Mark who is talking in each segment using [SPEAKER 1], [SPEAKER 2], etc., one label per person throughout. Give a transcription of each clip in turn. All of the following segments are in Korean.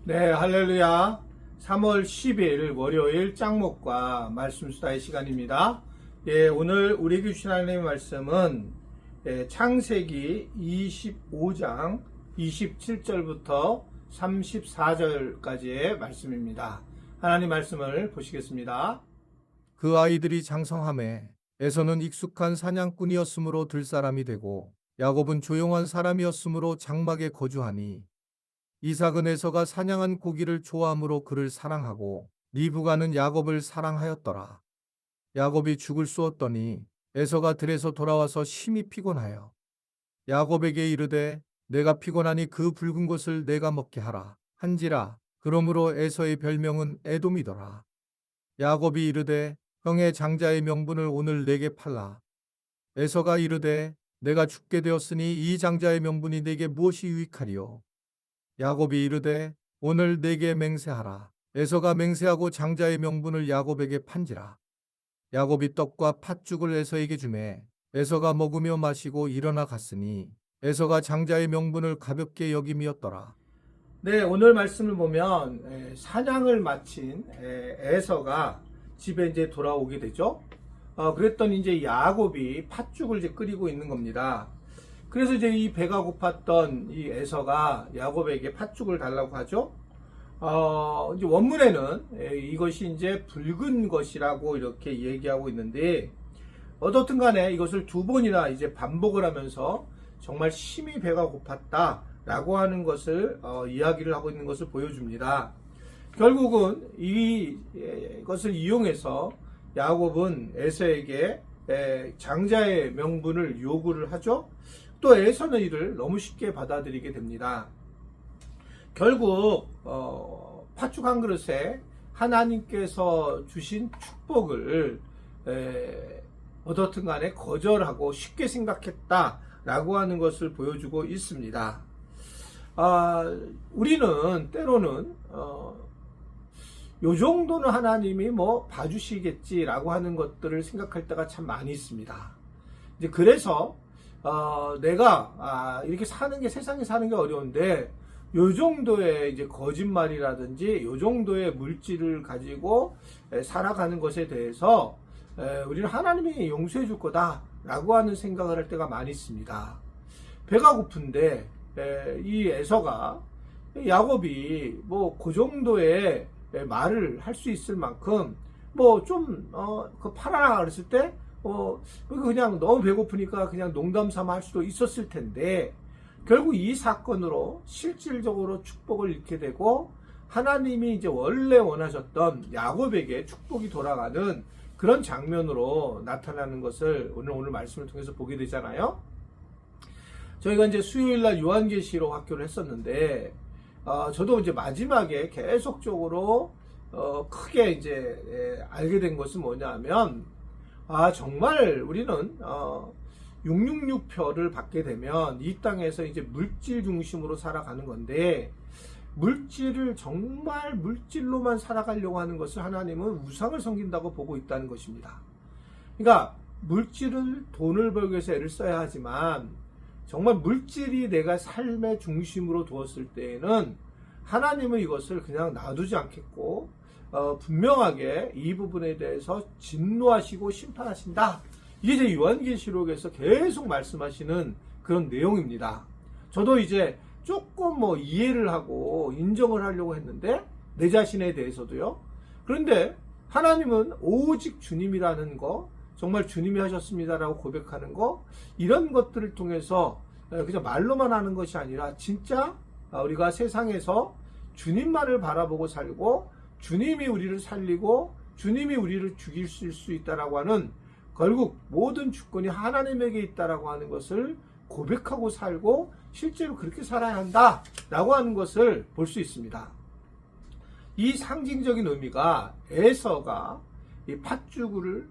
[SPEAKER 1] 네, 할렐루야. 3월 10일 월요일 짱목과 말씀 수다의 시간입니다. 예, 오늘 우리에게 주신 하나님의 말씀은 창세기 25장 27절부터 34절까지의 말씀입니다. 하나님 말씀을 보시겠습니다.
[SPEAKER 2] 그 아이들이 장성함에 에서는 익숙한 사냥꾼이었으므로 들사람이 되고 야곱은 조용한 사람이었으므로 장막에 거주하니 이삭은 에서가 사냥한 고기를 좋아함으로 그를 사랑하고 리브가는 야곱을 사랑하였더라. 야곱이 죽을 쏘았더니 에서가 들에서 돌아와서 심히 피곤하여 야곱에게 이르되 내가 피곤하니 그 붉은 것을 내가 먹게 하라 한지라. 그러므로 에서의 별명은 에돔이더라. 야곱이 이르되 형의 장자의 명분을 오늘 내게 팔라. 에서가 이르되 내가 죽게 되었으니 이 장자의 명분이 내게 무엇이 유익하리요. 야곱이 이르되 오늘 내게 맹세하라. 에서가 맹세하고 장자의 명분을 야곱에게 판지라. 야곱이 떡과 팥죽을 에서에게 주매 에서가 먹으며 마시고 일어나 갔으니 에서가 장자의 명분을 가볍게 여김이었더라.
[SPEAKER 1] 네, 오늘 말씀을 보면 사냥을 마친 에서가 집에 이제 돌아오게 되죠. 그랬더니 이제 야곱이 팥죽을 이제 끓이고 있는 겁니다. 그래서 이제 이 배가 고팠던 이 에서가 야곱에게 팥죽을 달라고 하죠. 이제 원문에는 이것이 이제 붉은 것이라고 이렇게 얘기하고 있는데, 어떻든 간에 이것을 두 번이나 이제 반복을 하면서 정말 심히 배가 고팠다라고 하는 것을 이야기를 하고 있는 것을 보여줍니다. 결국은 이것을 이용해서 야곱은 에서에게 장자의 명분을 요구를 하죠. 또 에서는 이를 너무 쉽게 받아들이게 됩니다. 결국 팥죽 한 그릇에 하나님께서 주신 축복을 어떻든 간에 거절하고 쉽게 생각했다라고 하는 것을 보여주고 있습니다. 우리는 때로는 요 정도는 하나님이 뭐 봐주시겠지라고 하는 것들을 생각할 때가 참 많이 있습니다. 이제 그래서 내가 이렇게 세상에 사는 게 어려운데 요 정도의 이제 거짓말이라든지 요 정도의 물질을 가지고 살아가는 것에 대해서 우리는 하나님이 용서해 줄 거다라고 하는 생각을 할 때가 많이 있습니다. 배가 고픈데 이 에서가 야곱이 뭐 그 정도의 말을 할 수 있을 만큼 뭐 좀 그 팔아라 그랬을 때 그냥 너무 배고프니까 그냥 농담 삼아 할 수도 있었을 텐데, 결국 이 사건으로 실질적으로 축복을 잃게 되고 하나님이 이제 원래 원하셨던 야곱에게 축복이 돌아가는 그런 장면으로 나타나는 것을 오늘 말씀을 통해서 보게 되잖아요. 저희가 이제 수요일날 요한계시록 학교를 했었는데 저도 이제 마지막에 계속적으로 크게 이제 알게 된 것은 뭐냐면, 정말 우리는 666표를 받게 되면 이 땅에서 이제 물질 중심으로 살아가는 건데, 물질을 정말 물질로만 살아가려고 하는 것을 하나님은 우상을 섬긴다고 보고 있다는 것입니다. 그러니까 물질을 돈을 벌기 위해서 애를 써야 하지만 정말 물질이 내가 삶의 중심으로 두었을 때에는 하나님은 이것을 그냥 놔두지 않겠고 분명하게 이 부분에 대해서 진노하시고 심판하신다. 이게 이제 요한계시록에서 계속 말씀하시는 그런 내용입니다. 저도 이제 조금 이해를 하고 인정을 하려고 했는데, 내 자신에 대해서도요. 그런데 하나님은 오직 주님이라는 거, 정말 주님이 하셨습니다라고 고백하는 거, 이런 것들을 통해서 그냥 말로만 하는 것이 아니라 진짜 우리가 세상에서 주님만을 바라보고 살고 주님이 우리를 살리고 주님이 우리를 죽일 수 있다라고 하는, 결국 모든 주권이 하나님에게 있다라고 하는 것을 고백하고 살고 실제로 그렇게 살아야 한다라고 하는 것을 볼 수 있습니다. 이 상징적인 의미가 에서가 이 팥죽을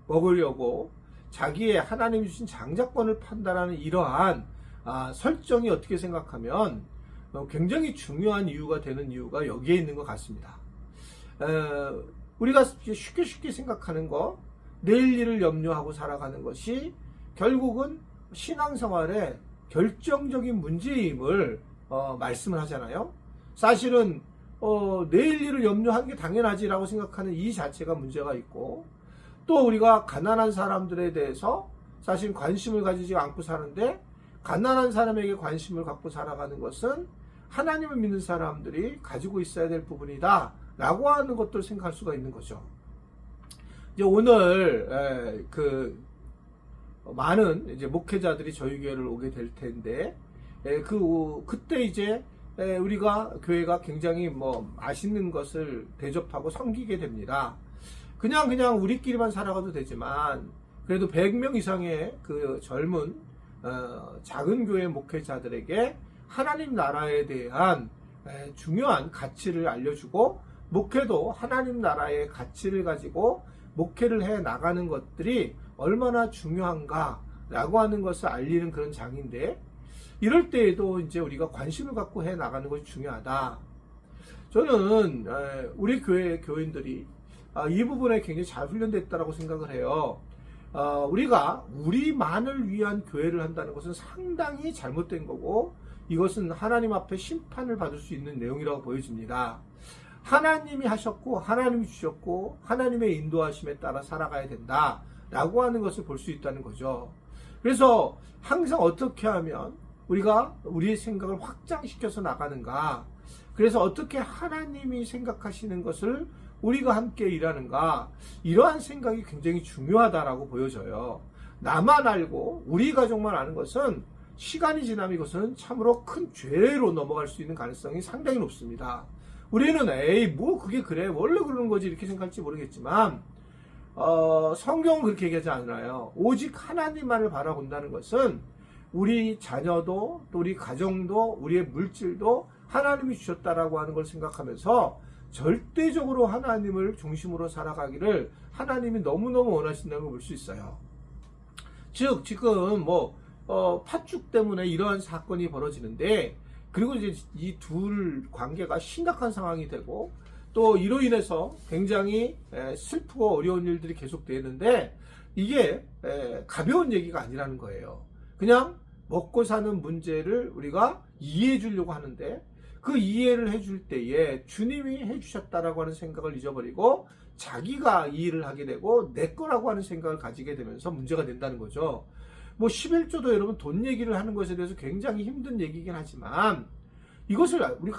[SPEAKER 1] 먹으려고 자기의 하나님이 주신 장자권을 판단하는 이러한 설정이 어떻게 생각하면 굉장히 중요한 이유가 되는 이유가 여기에 있는 것 같습니다. 우리가 쉽게 생각하는 거, 내일 일을 염려하고 살아가는 것이 결국은 신앙생활의 결정적인 문제임을 말씀을 하잖아요. 사실은 내일 일을 염려하는 게 당연하지라고 생각하는 이 자체가 문제가 있고, 또 우리가 가난한 사람들에 대해서 사실 관심을 가지지 않고 사는데, 가난한 사람에게 관심을 갖고 살아가는 것은 하나님을 믿는 사람들이 가지고 있어야 될 부분이다 라고 하는 것들을 생각할 수가 있는 거죠. 이제 오늘 많은 이제 목회자들이 저희 교회를 오게 될 텐데, 그때 이제 우리가 교회가 굉장히 맛있는 것을 대접하고 섬기게 됩니다. 그냥 우리끼리만 살아가도 되지만, 그래도 100명 이상의 그 젊은 작은 교회 목회자들에게 하나님 나라에 대한 중요한 가치를 알려주고, 목회도 하나님 나라의 가치를 가지고 목회를 해 나가는 것들이 얼마나 중요한가라고 하는 것을 알리는 그런 장인데, 이럴 때에도 이제 우리가 관심을 갖고 해 나가는 것이 중요하다. 저는 우리 교회 교인들이 이 부분에 굉장히 잘 훈련됐다라고 생각을 해요. 우리가 우리만을 위한 교회를 한다는 것은 상당히 잘못된 거고, 이것은 하나님 앞에 심판을 받을 수 있는 내용이라고 보여집니다. 하나님이 하셨고 하나님이 주셨고 하나님의 인도하심에 따라 살아가야 된다라고 하는 것을 볼 수 있다는 거죠. 그래서 항상 어떻게 하면 우리가 우리의 생각을 확장시켜서 나가는가, 그래서 어떻게 하나님이 생각하시는 것을 우리가 함께 일하는가, 이러한 생각이 굉장히 중요하다라고 보여져요. 나만 알고 우리 가족만 아는 것은 시간이 지나면 이것은 참으로 큰 죄로 넘어갈 수 있는 가능성이 상당히 높습니다. 우리는 그게 그래 원래 그러는 거지 이렇게 생각할지 모르겠지만, 성경은 그렇게 얘기하지 않아요. 오직 하나님만을 바라본다는 것은 우리 자녀도 또 우리 가정도 우리의 물질도 하나님이 주셨다라고 하는 걸 생각하면서 절대적으로 하나님을 중심으로 살아가기를 하나님이 너무너무 원하신다는 걸 볼 수 있어요. 즉 지금 팥죽 때문에 이러한 사건이 벌어지는데, 그리고 이제 이 둘 관계가 심각한 상황이 되고, 또 이로 인해서 굉장히 슬프고 어려운 일들이 계속되는데, 이게 가벼운 얘기가 아니라는 거예요. 그냥 먹고 사는 문제를 우리가 이해해 주려고 하는데, 그 이해를 해줄 때에 주님이 해주셨다라고 하는 생각을 잊어버리고 자기가 이 일을 하게 되고 내 거라고 하는 생각을 가지게 되면서 문제가 된다는 거죠. 11조도 여러분 돈 얘기를 하는 것에 대해서 굉장히 힘든 얘기긴 하지만, 이것을 우리가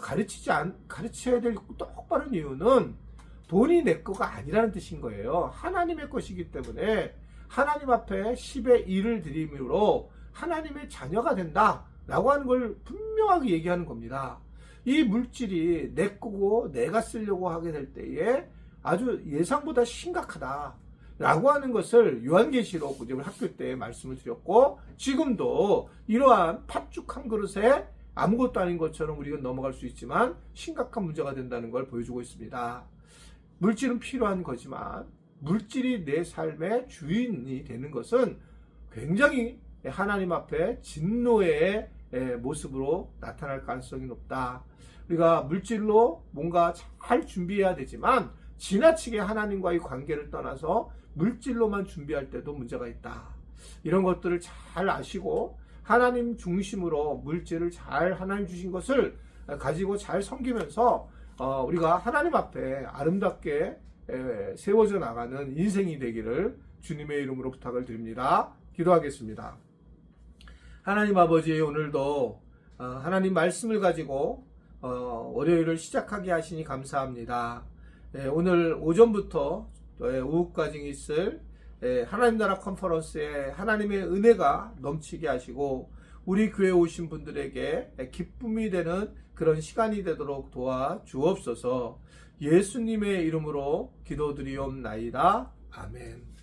[SPEAKER 1] 가르쳐야 될 똑바른 이유는 돈이 내 거가 아니라는 뜻인 거예요. 하나님의 것이기 때문에 하나님 앞에 10의 1을 드림으로 하나님의 자녀가 된다라고 하는 걸 분명하게 얘기하는 겁니다. 이 물질이 내 거고 내가 쓰려고 하게 될 때에 아주 예상보다 심각하다 라고 하는 것을 요한계시록 학교 때 말씀을 드렸고, 지금도 이러한 팥죽 한 그릇에 아무것도 아닌 것처럼 우리가 넘어갈 수 있지만 심각한 문제가 된다는 걸 보여주고 있습니다. 물질은 필요한 거지만 물질이 내 삶의 주인이 되는 것은 굉장히 하나님 앞에 진노의 모습으로 나타날 가능성이 높다. 우리가 물질로 뭔가 잘 준비해야 되지만 지나치게 하나님과의 관계를 떠나서 물질로만 준비할 때도 문제가 있다. 이런 것들을 잘 아시고 하나님 중심으로 물질을 잘 하나님 주신 것을 가지고 잘 섬기면서 우리가 하나님 앞에 아름답게 세워져 나가는 인생이 되기를 주님의 이름으로 부탁을 드립니다. 기도하겠습니다. 하나님 아버지, 오늘도 하나님 말씀을 가지고 월요일을 시작하게 하시니 감사합니다. 오늘 오전부터 오후까지 있을 하나님 나라 컨퍼런스에 하나님의 은혜가 넘치게 하시고 우리 교회에 오신 분들에게 기쁨이 되는 그런 시간이 되도록 도와 주옵소서. 예수님의 이름으로 기도드리옵나이다. 아멘.